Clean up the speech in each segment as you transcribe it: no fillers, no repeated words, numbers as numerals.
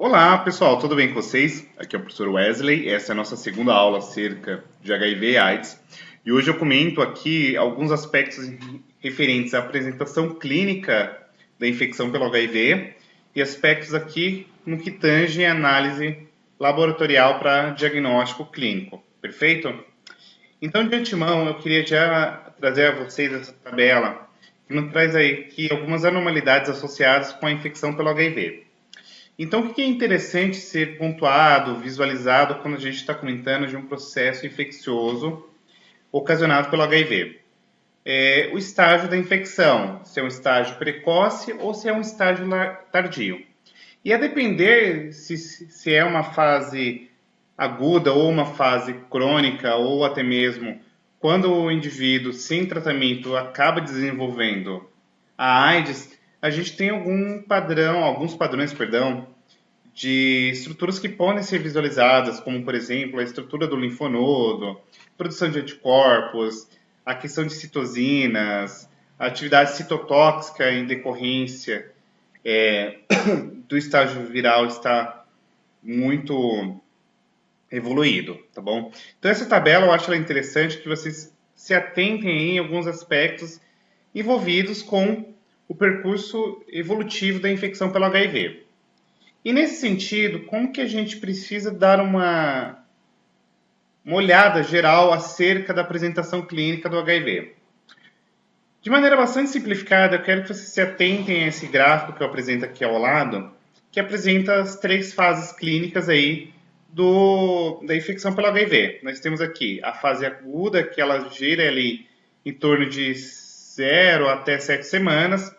Olá, pessoal, tudo bem com vocês? Aqui é o professor Wesley, essa é a nossa segunda aula acerca de HIV e AIDS. E hoje eu comento aqui alguns aspectos referentes à apresentação clínica da infecção pelo HIV e aspectos aqui no que tange a análise laboratorial para diagnóstico clínico, perfeito? Então, de antemão, eu queria já trazer a vocês essa tabela que nos traz aí aqui algumas anormalidades associadas com a infecção pelo HIV. Então, o que é interessante ser pontuado, visualizado quando a gente está comentando de um processo infeccioso ocasionado pelo HIV? É o estágio da infecção, se é um estágio precoce ou se é um estágio tardio. E a depender se é uma fase aguda ou uma fase crônica ou até mesmo quando o indivíduo sem tratamento acaba desenvolvendo a AIDS, a gente tem alguns padrões, de estruturas que podem ser visualizadas, como por exemplo a estrutura do linfonodo, produção de anticorpos, a questão de citosinas, a atividade citotóxica em decorrência do estágio viral está muito evoluído, tá bom? Então essa tabela eu acho ela interessante que vocês se atentem em alguns aspectos envolvidos com o percurso evolutivo da infecção pelo HIV. E nesse sentido, como que a gente precisa dar uma olhada geral acerca da apresentação clínica do HIV? De maneira bastante simplificada, eu quero que vocês se atentem a esse gráfico que eu apresento aqui ao lado, que apresenta as três fases clínicas aí da infecção pelo HIV. Nós temos aqui a fase aguda, que ela gira ali em torno de 0 até 7 semanas,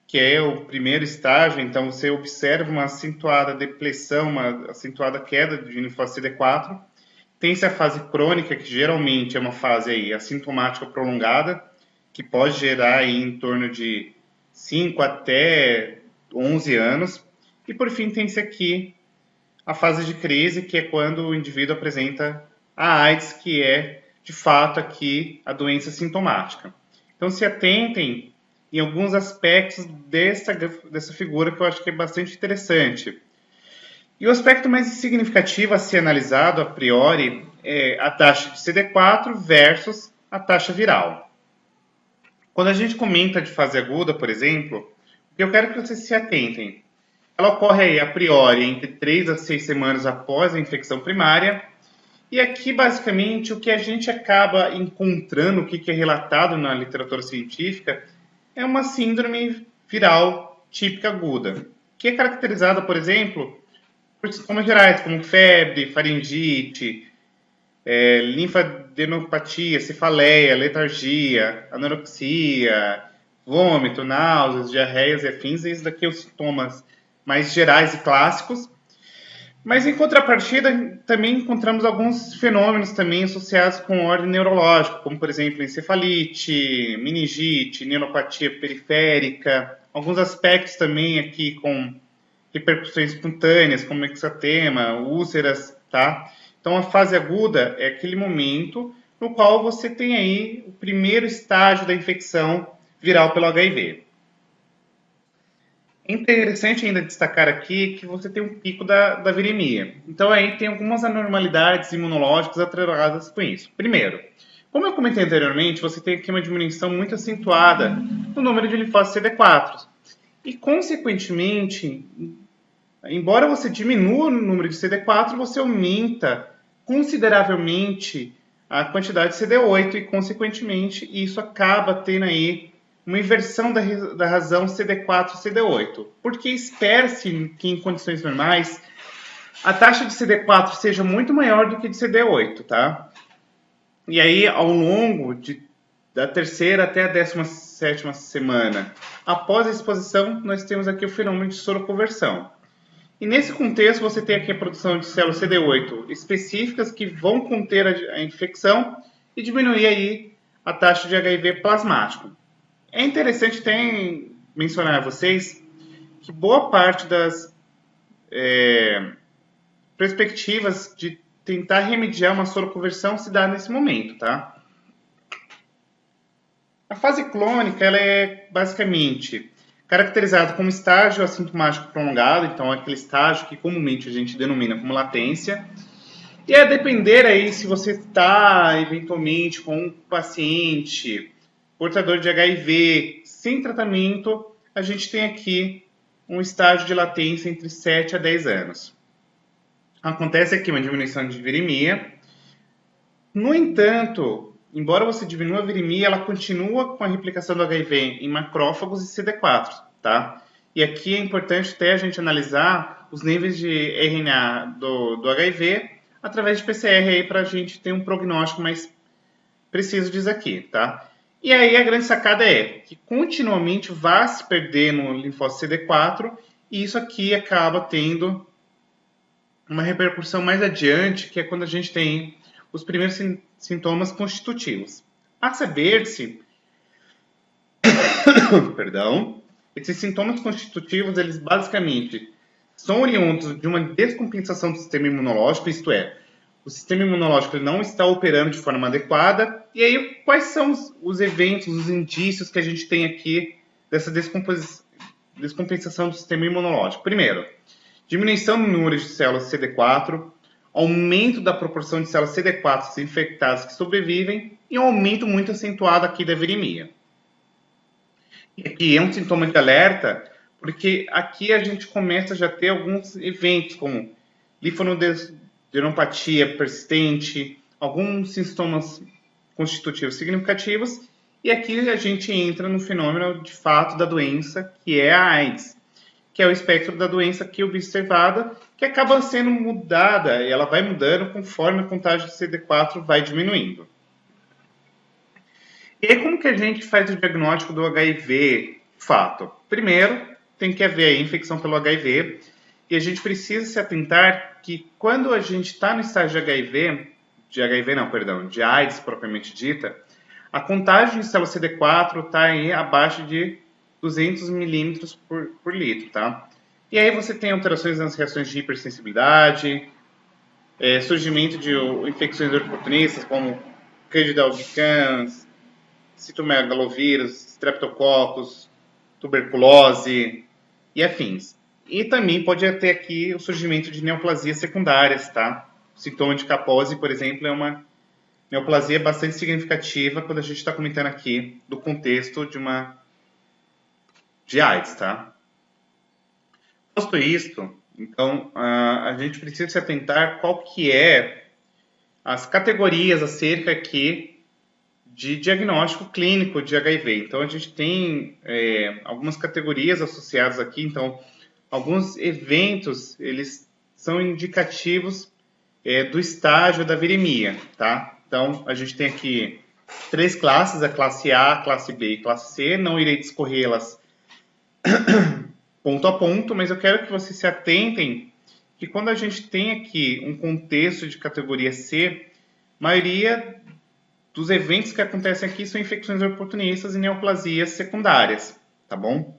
que é o primeiro estágio, então você observa uma acentuada depressão, uma acentuada queda de linfócito CD4. Tem-se a fase crônica, que geralmente é uma fase aí assintomática prolongada, que pode gerar aí em torno de 5 até 11 anos. E por fim tem-se aqui a fase de crise, que é quando o indivíduo apresenta a AIDS, que é de fato aqui a doença sintomática. Então se atentem em alguns aspectos dessa figura que eu acho que é bastante interessante. E o aspecto mais significativo a ser analisado a priori é a taxa de CD4 versus a taxa viral. Quando a gente comenta de fase aguda, por exemplo, eu quero que vocês se atentem. Ela ocorre aí, a priori entre 3 a 6 semanas após a infecção primária. E aqui, basicamente, o que a gente acaba encontrando, o que é relatado na literatura científica, é uma síndrome viral típica aguda, que é caracterizada, por exemplo, por sintomas gerais, como febre, faringite, linfadenopatia, cefaleia, letargia, anorexia, vômito, náuseas, diarreias e afins. Esses daqui são os sintomas mais gerais e clássicos. Mas em contrapartida, também encontramos alguns fenômenos também associados com ordem neurológica, como por exemplo encefalite, meningite, neuropatia periférica, alguns aspectos também aqui com repercussões cutâneas, como exantema, úlceras, tá? Então a fase aguda é aquele momento no qual você tem aí o primeiro estágio da infecção viral pelo HIV. É interessante ainda destacar aqui que você tem um pico da viremia. Então aí tem algumas anormalidades imunológicas atreladas com isso. Primeiro, como eu comentei anteriormente, você tem aqui uma diminuição muito acentuada no número de linfócitos CD4. E, consequentemente, embora você diminua o número de CD4, você aumenta consideravelmente a quantidade de CD8 e, consequentemente, isso acaba tendo aí uma inversão da razão CD4-CD8, porque espera-se que em condições normais a taxa de CD4 seja muito maior do que de CD8, tá? E aí, ao longo da terceira até a 17ª semana, após a exposição, nós temos aqui o fenômeno de soroconversão. E nesse contexto, você tem aqui a produção de células CD8 específicas que vão conter a infecção e diminuir aí a taxa de HIV plasmático. É interessante mencionar a vocês que boa parte das perspectivas de tentar remediar uma soroconversão se dá nesse momento, tá? A fase clônica ela é basicamente caracterizado como estágio assintomático prolongado, então é aquele estágio que comumente a gente denomina como latência. E a depender aí se você está eventualmente com um paciente portador de HIV sem tratamento, a gente tem aqui um estágio de latência entre 7 a 10 anos. Acontece aqui uma diminuição de virimia. No entanto, embora você diminua a virimia, ela continua com a replicação do HIV em macrófagos e CD4, tá? E aqui é importante até a gente analisar os níveis de RNA do HIV através de PCR aí para a gente ter um prognóstico mais preciso disso aqui, tá? E aí a grande sacada é que continuamente vai se perdendo o linfócito CD4 e isso aqui acaba tendo uma repercussão mais adiante, que é quando a gente tem os primeiros sintomas constitutivos. A saber-se, perdão, esses sintomas constitutivos, eles basicamente são oriundos de uma descompensação do sistema imunológico, isto é, o sistema imunológico não está operando de forma adequada. E aí, quais são os eventos, os indícios que a gente tem aqui dessa descompensação do sistema imunológico? Primeiro, diminuição no número de células CD4, aumento da proporção de células CD4 infectadas que sobrevivem e um aumento muito acentuado aqui da virimia. E aqui é um sintoma de alerta, porque aqui a gente começa já a ter alguns eventos, como linfonodeinopatia persistente, alguns sintomas constitutivos significativos, e aqui a gente entra no fenômeno de fato da doença, que é a AIDS, que é o espectro da doença aqui observada, que acaba sendo mudada, e ela vai mudando conforme a contagem de CD4 vai diminuindo. E aí, como que a gente faz o diagnóstico do HIV? Fato. Primeiro, tem que haver a infecção pelo HIV, e a gente precisa se atentar que quando a gente está no estágio de AIDS propriamente dita, a contagem de célula CD4 está aí abaixo de 200 milímetros por litro, tá? E aí você tem alterações nas reações de hipersensibilidade, surgimento de infecções oportunistas como Candida albicans, citomegalovírus, streptococcus, tuberculose e afins. E também pode ter aqui o surgimento de neoplasias secundárias, tá? O sintoma de capose, por exemplo, é uma neoplasia bastante significativa quando a gente está comentando aqui do contexto de AIDS, tá? Posto isto, então, a gente precisa se atentar qual que é as categorias acerca aqui de diagnóstico clínico de HIV. Então, a gente tem algumas categorias associadas aqui. Então, alguns eventos, eles são indicativos do estágio da virimia, tá? Então, a gente tem aqui 3 classes, a classe A, a classe B e a classe C. Não irei discorrê-las ponto a ponto, mas eu quero que vocês se atentem que quando a gente tem aqui um contexto de categoria C, a maioria dos eventos que acontecem aqui são infecções oportunistas e neoplasias secundárias, tá bom?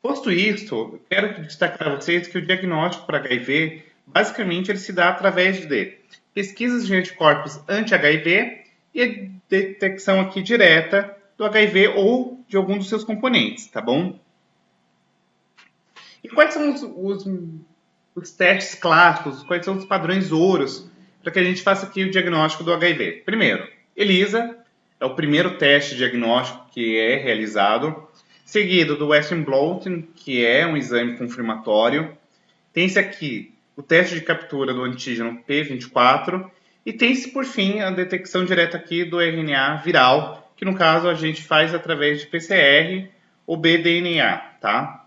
Posto isto, eu quero destacar para vocês que o diagnóstico para HIV, basicamente, ele se dá através de pesquisas de anticorpos anti-HIV e a detecção aqui direta do HIV ou de algum dos seus componentes, tá bom? E quais são os testes clássicos, quais são os padrões ouros para que a gente faça aqui o diagnóstico do HIV? Primeiro, ELISA é o primeiro teste diagnóstico que é realizado, seguido do Western blotting, que é um exame confirmatório. Tem-se aqui o teste de captura do antígeno P24 e tem-se, por fim, a detecção direta aqui do RNA viral, que no caso a gente faz através de PCR ou bDNA, tá?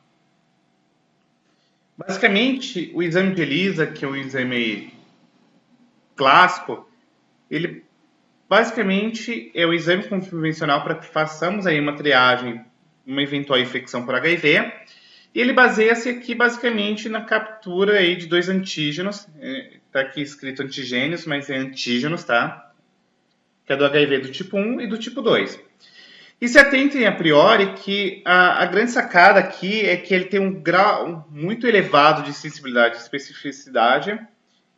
Basicamente, o exame de ELISA, que é um exame clássico, ele basicamente é o exame convencional para que façamos aí uma triagem, uma eventual infecção por HIV, e ele baseia-se aqui basicamente na captura aí de 2 antígenos, está aqui escrito antigênios, mas é antígenos, tá? Que é do HIV do tipo 1 e do tipo 2. E se atentem a priori que a grande sacada aqui é que ele tem um grau muito elevado de sensibilidade e especificidade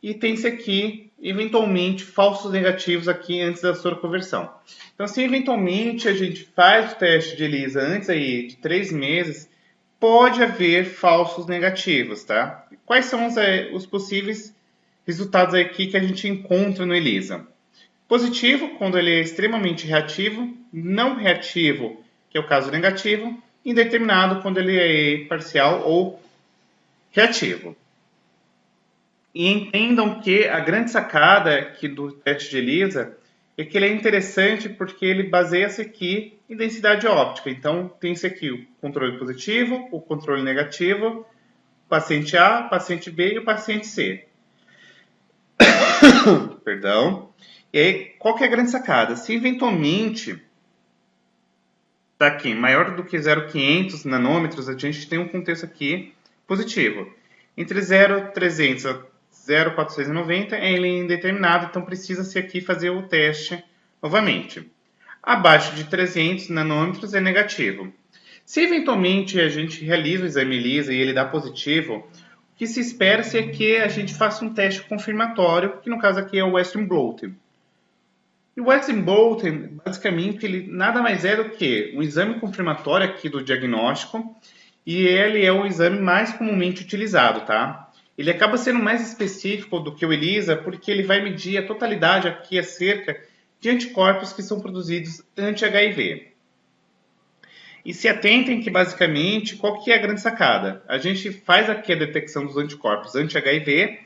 e tem-se aqui, eventualmente, falsos negativos aqui antes da soroconversão. Então, se eventualmente a gente faz o teste de ELISA antes aí de 3 meses, pode haver falsos negativos, tá? Quais são os possíveis resultados aqui que a gente encontra no ELISA? Positivo, quando ele é extremamente reativo, não reativo, que é o caso negativo, indeterminado, quando ele é parcial ou reativo. E entendam que a grande sacada aqui do teste de ELISA é que ele é interessante porque ele baseia-se aqui em densidade óptica. Então, tem-se aqui o controle positivo, o controle negativo, o paciente A, o paciente B e o paciente C. Perdão. E aí, qual que é a grande sacada? Se eventualmente está aqui maior do que 0,500 nanômetros, a gente tem um contexto aqui positivo. Entre 0,300 a 0,490 ele é indeterminado, então precisa-se aqui fazer o teste novamente. Abaixo de 300 nanômetros é negativo. Se eventualmente a gente realiza o exame ELISA e ele dá positivo, o que se espera é que a gente faça um teste confirmatório, que no caso aqui é o Western Blot. E o Western Blot, basicamente, ele nada mais é do que um exame confirmatório aqui do diagnóstico, e ele é o exame mais comumente utilizado, tá? Ele acaba sendo mais específico do que o ELISA, porque ele vai medir a totalidade aqui acerca de anticorpos que são produzidos anti-HIV. E se atentem que, basicamente, qual que é a grande sacada? A gente faz aqui a detecção dos anticorpos anti-HIV,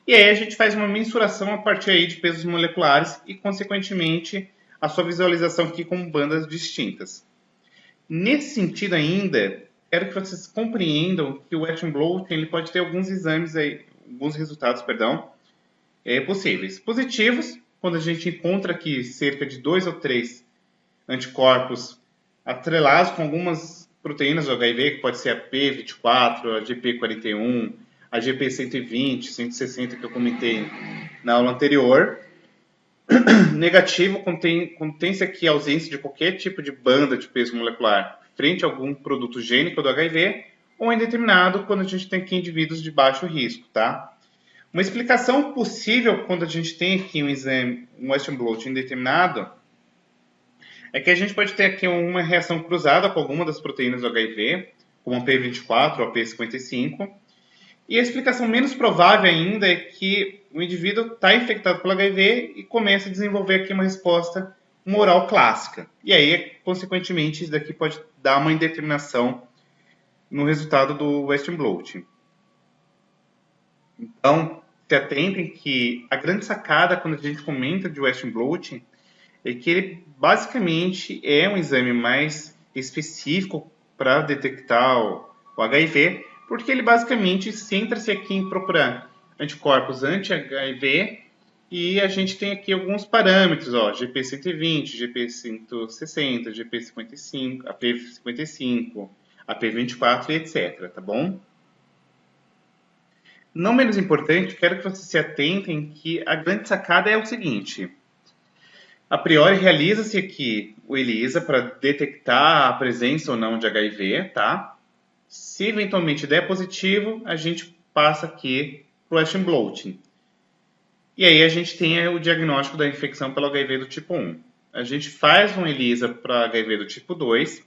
e aí a gente faz uma mensuração a partir aí de pesos moleculares e, consequentemente, a sua visualização aqui com bandas distintas. Nesse sentido ainda, quero que vocês compreendam que o Western Blot ele pode ter alguns resultados, possíveis. Positivos, quando a gente encontra aqui cerca de 2 ou 3 anticorpos atrelados com algumas proteínas do HIV, que pode ser a P24, a GP41, a GP120, 160 que eu comentei na aula anterior. Negativo, contém-se aqui a ausência de qualquer tipo de banda de peso molecular frente a algum produto gênico do HIV, ou indeterminado quando a gente tem aqui indivíduos de baixo risco, tá? Uma explicação possível quando a gente tem aqui um exame, um Western Blot indeterminado, é que a gente pode ter aqui uma reação cruzada com alguma das proteínas do HIV, como a P24 ou a P55, e a explicação menos provável ainda é que o indivíduo está infectado pelo HIV e começa a desenvolver aqui uma resposta humoral clássica. E aí, consequentemente, isso daqui pode dar uma indeterminação no resultado do Western Blot. Então, se atentem que a grande sacada quando a gente comenta de Western Blot é que ele basicamente é um exame mais específico para detectar o HIV, porque ele basicamente centra-se aqui em procurar anticorpos anti-HIV e a gente tem aqui alguns parâmetros, ó, GP120, GP160, GP55, AP55, AP24 e etc, tá bom? Não menos importante, quero que vocês se atentem que a grande sacada é o seguinte: a priori realiza-se aqui o ELISA para detectar a presença ou não de HIV, tá? Se eventualmente der positivo, a gente passa aqui para o Western Blot. E aí a gente tem o diagnóstico da infecção pelo HIV do tipo 1. A gente faz um ELISA para HIV do tipo 2.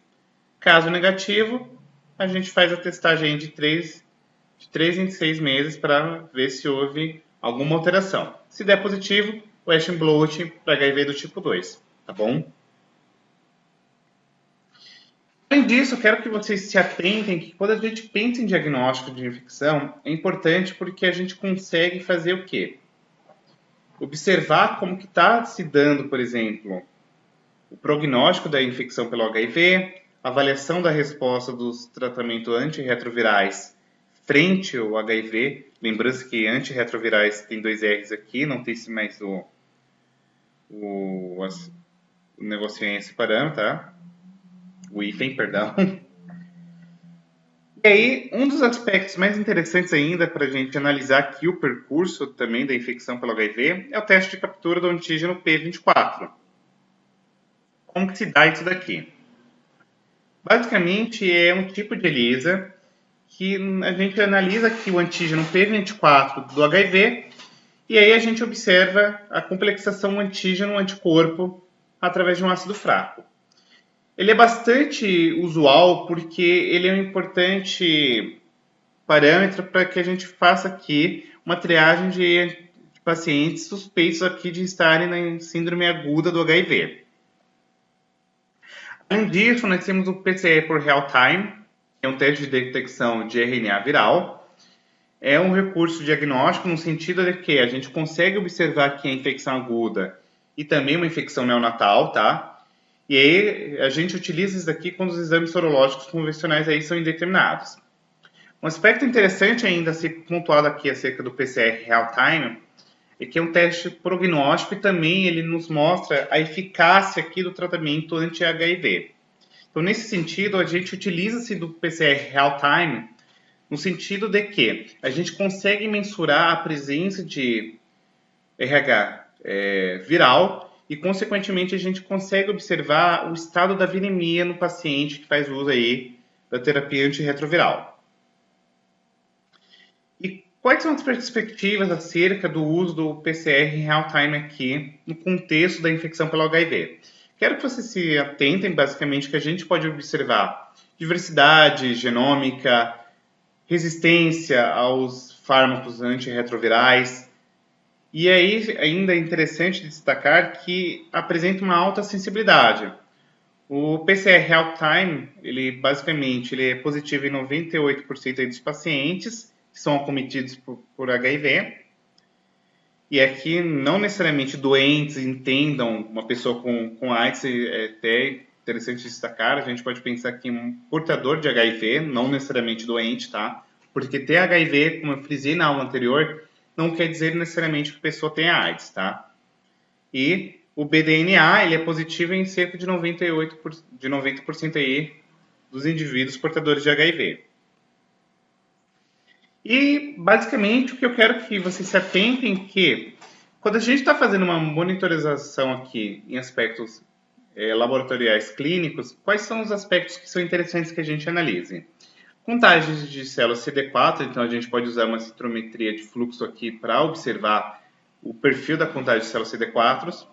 Caso negativo, a gente faz a testagem de 3 em 6 meses para ver se houve alguma alteração. Se der positivo, o Western Blot para HIV do tipo 2, tá bom? Além disso, eu quero que vocês se atentem que quando a gente pensa em diagnóstico de infecção, é importante porque a gente consegue fazer o quê? Observar como que está se dando, por exemplo, o prognóstico da infecção pelo HIV, avaliação da resposta dos tratamentos antirretrovirais frente ao HIV. Lembrando que antirretrovirais tem 2 R's aqui, não tem mais o negocinho aí separando, tá? O hífen, perdão. E aí, um dos aspectos mais interessantes ainda para a gente analisar aqui o percurso também da infecção pelo HIV é o teste de captura do antígeno P24. Como que se dá isso daqui? Basicamente, é um tipo de ELISA que a gente analisa aqui o antígeno P24 do HIV E aí a gente observa a complexação antígeno-anticorpo através de um ácido fraco. Ele é bastante usual porque ele é um importante parâmetro para que a gente faça aqui uma triagem de pacientes suspeitos aqui de estarem na síndrome aguda do HIV. Além disso, nós temos o PCR por real time, que é um teste de detecção de RNA viral. É um recurso diagnóstico no sentido de que a gente consegue observar que é infecção aguda e também uma infecção neonatal, tá? E aí a gente utiliza isso daqui quando os exames sorológicos convencionais aí são indeterminados. Um aspecto interessante ainda a ser pontuado aqui acerca do PCR real time é que é um teste prognóstico e também ele nos mostra a eficácia aqui do tratamento anti-HIV. Então, nesse sentido, a gente utiliza-se do PCR real time no sentido de que a gente consegue mensurar a presença de RH viral e, consequentemente, a gente consegue observar o estado da viremia no paciente que faz uso aí da terapia antirretroviral. E quais são as perspectivas acerca do uso do PCR real-time aqui no contexto da infecção pelo HIV? Quero que vocês se atentem, basicamente, que a gente pode observar diversidade genômica, resistência aos fármacos antirretrovirais. E aí, ainda é interessante destacar que apresenta uma alta sensibilidade. O PCR real-time, ele basicamente ele é positivo em 98% dos pacientes que são acometidos por HIV. E aqui, não necessariamente doentes entendam uma pessoa com AIDS, é até interessante destacar, a gente pode pensar que um portador de HIV, não necessariamente doente, tá? Porque ter HIV, como eu frisei na aula anterior, não quer dizer necessariamente que a pessoa tenha AIDS, tá? E o BDNA, ele é positivo em cerca de 90% aí dos indivíduos portadores de HIV. E, basicamente, o que eu quero que vocês se atentem é que, quando a gente está fazendo uma monitorização aqui em aspectos laboratoriais clínicos, quais são os aspectos que são interessantes que a gente analise? Contagens de células CD4, então a gente pode usar uma citometria de fluxo aqui para observar o perfil da contagem de células CD4,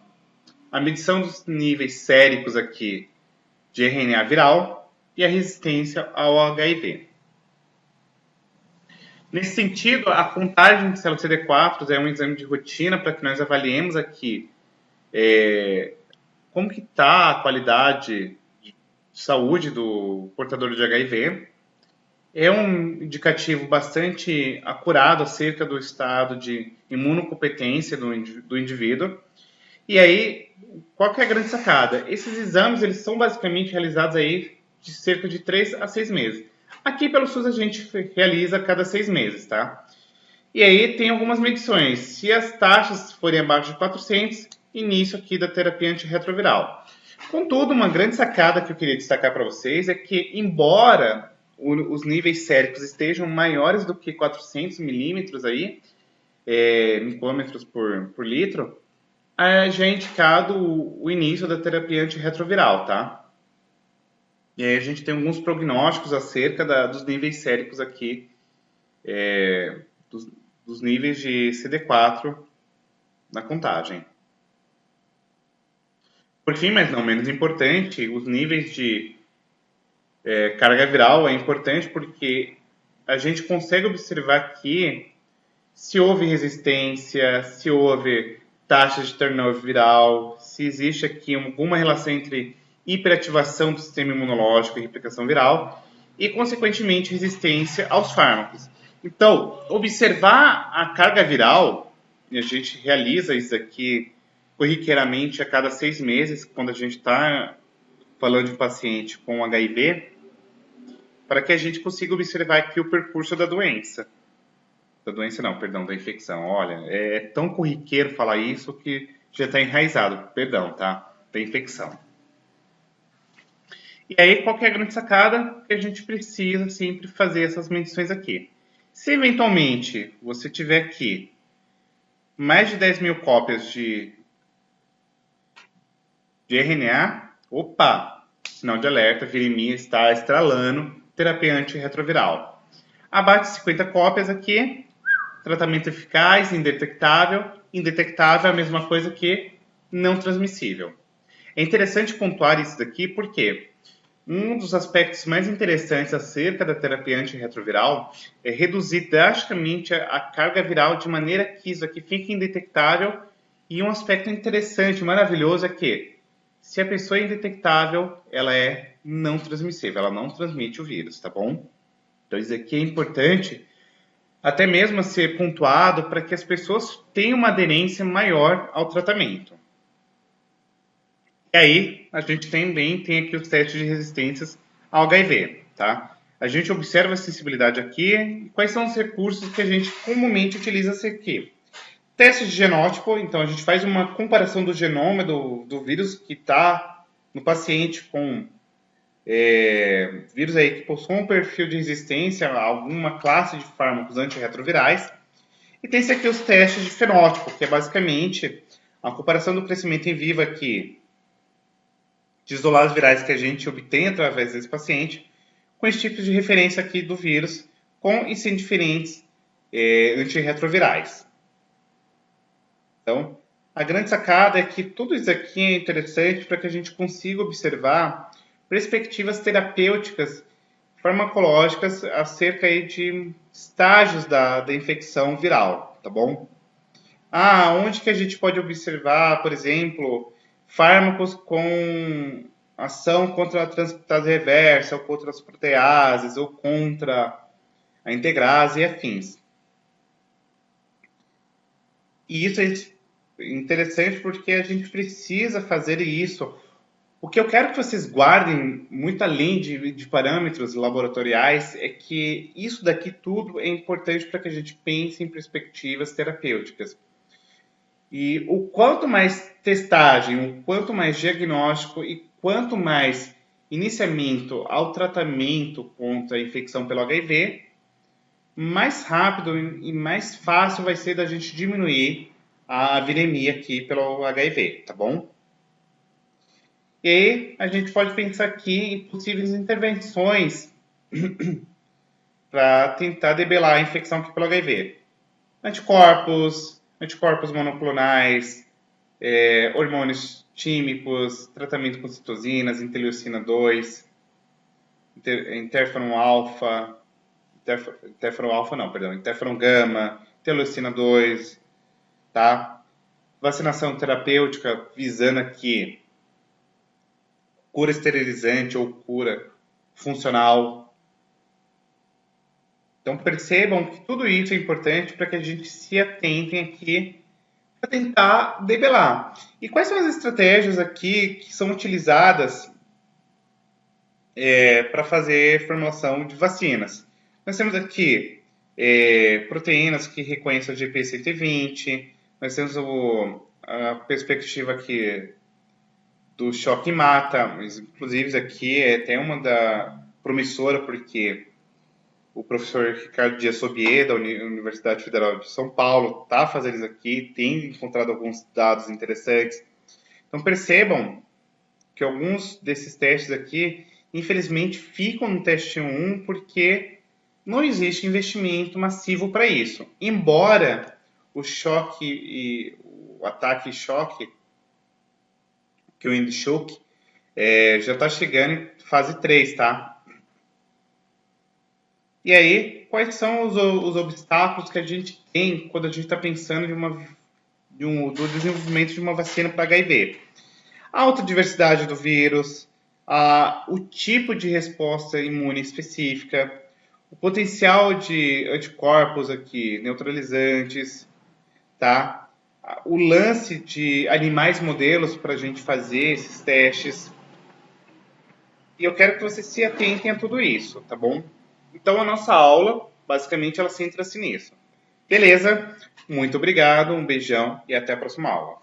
a medição dos níveis séricos aqui de RNA viral e a resistência ao HIV. Nesse sentido, a contagem de células CD4 é um exame de rotina para que nós avaliemos aqui como que está a qualidade de saúde do portador de HIV. É um indicativo bastante acurado acerca do estado de imunocompetência do indivíduo. E aí, qual que é a grande sacada? Esses exames eles são basicamente realizados aí de cerca de 3 a 6 meses. Aqui pelo SUS a gente realiza a cada 6 meses, tá? E aí tem algumas medições. Se as taxas forem abaixo de 400, início aqui da terapia antirretroviral. Contudo, uma grande sacada que eu queria destacar para vocês é que, embora os níveis séricos estejam maiores do que 400 milímetros aí, micrômetros por litro, já é indicado o início da terapia antirretroviral, tá? E aí a gente tem alguns prognósticos acerca dos níveis séricos aqui, dos níveis de CD4 na contagem. Por fim, mas não menos importante, os níveis de carga viral é importante porque a gente consegue observar aqui se houve resistência, se houve taxa de turnover viral, se existe aqui alguma relação entre hiperativação do sistema imunológico e replicação viral e, consequentemente, resistência aos fármacos. Então, observar a carga viral, e a gente realiza isso aqui corriqueiramente a cada 6 meses, quando a gente está falando de um paciente com HIV, para que a gente consiga observar aqui o percurso da doença. Da infecção. Olha, é tão corriqueiro falar isso que já está enraizado, tá? Da infecção. E aí, qual que é a grande sacada? Que a gente precisa sempre fazer essas medições aqui. Se eventualmente você tiver aqui mais de 10 mil cópias de RNA, opa, sinal de alerta, viremia está estralando, terapia antirretroviral. Abaixo de 50 cópias aqui, tratamento eficaz, indetectável. Indetectável é a mesma coisa que não transmissível. É interessante pontuar isso daqui porque um dos aspectos mais interessantes acerca da terapia antirretroviral é reduzir drasticamente a carga viral de maneira que isso aqui fique indetectável. E um aspecto interessante, maravilhoso, é que se a pessoa é indetectável, ela é não transmissível, ela não transmite o vírus, tá bom? Então isso aqui é importante até mesmo a ser pontuado para que as pessoas tenham uma aderência maior ao tratamento. E aí, a gente também tem aqui os testes de resistências ao HIV, tá? A gente observa a sensibilidade aqui e quais são os recursos que a gente comumente utiliza aqui. Teste de genótipo, então a gente faz uma comparação do genoma do vírus que está no paciente com vírus aí que possui um perfil de resistência a alguma classe de fármacos antirretrovirais. E tem aqui os testes de fenótipo, que é basicamente a comparação do crescimento em vivo aqui de isolados virais que a gente obtém através desse paciente com os tipos de referência aqui do vírus com e sem diferentes antirretrovirais. Então, a grande sacada é que tudo isso aqui é interessante para que a gente consiga observar perspectivas terapêuticas farmacológicas acerca aí de estágios da infecção viral, tá bom? Onde que a gente pode observar, por exemplo, fármacos com ação contra a transcriptase reversa, ou contra as proteases, ou contra a integrase e afins. E isso é interessante porque a gente precisa fazer isso. O que eu quero que vocês guardem, muito além de parâmetros laboratoriais, é que isso daqui tudo é importante para que a gente pense em perspectivas terapêuticas. E o quanto mais testagem, o quanto mais diagnóstico e quanto mais iniciamento ao tratamento contra a infecção pelo HIV, mais rápido e mais fácil vai ser da gente diminuir a viremia aqui pelo HIV, tá bom? E aí a gente pode pensar aqui em possíveis intervenções para tentar debelar a infecção aqui pelo HIV. Anticorpos monoclonais, hormônios tímicos, tratamento com citosinas, interleucina 2, interferon alfa, interferon gama, interleucina 2, tá? Vacinação terapêutica visando aqui cura esterilizante ou cura funcional. Então percebam que tudo isso é importante para que a gente se atentem aqui para tentar debelar. E quais são as estratégias aqui que são utilizadas para fazer formulação de vacinas? Nós temos aqui proteínas que reconhecem o GP120, nós temos a perspectiva aqui do choque mata, mas inclusive aqui é até uma da promissora, porque o professor Ricardo Dias Sobier, da Universidade Federal de São Paulo, está fazendo isso aqui, tem encontrado alguns dados interessantes. Então percebam que alguns desses testes aqui, infelizmente, ficam no teste 1 porque não existe investimento massivo para isso. Embora o choque e o ataque choque, que o Indishock, já está chegando em fase 3, tá? E aí, quais são os obstáculos que a gente tem quando a gente está pensando do desenvolvimento de uma vacina para HIV? A alta diversidade do vírus, o tipo de resposta imune específica, o potencial de anticorpos aqui, neutralizantes, tá? O lance de animais modelos para a gente fazer esses testes. E eu quero que vocês se atentem a tudo isso, tá bom? Então a nossa aula, basicamente, ela centra-se nisso. Beleza? Muito obrigado, um beijão e até a próxima aula.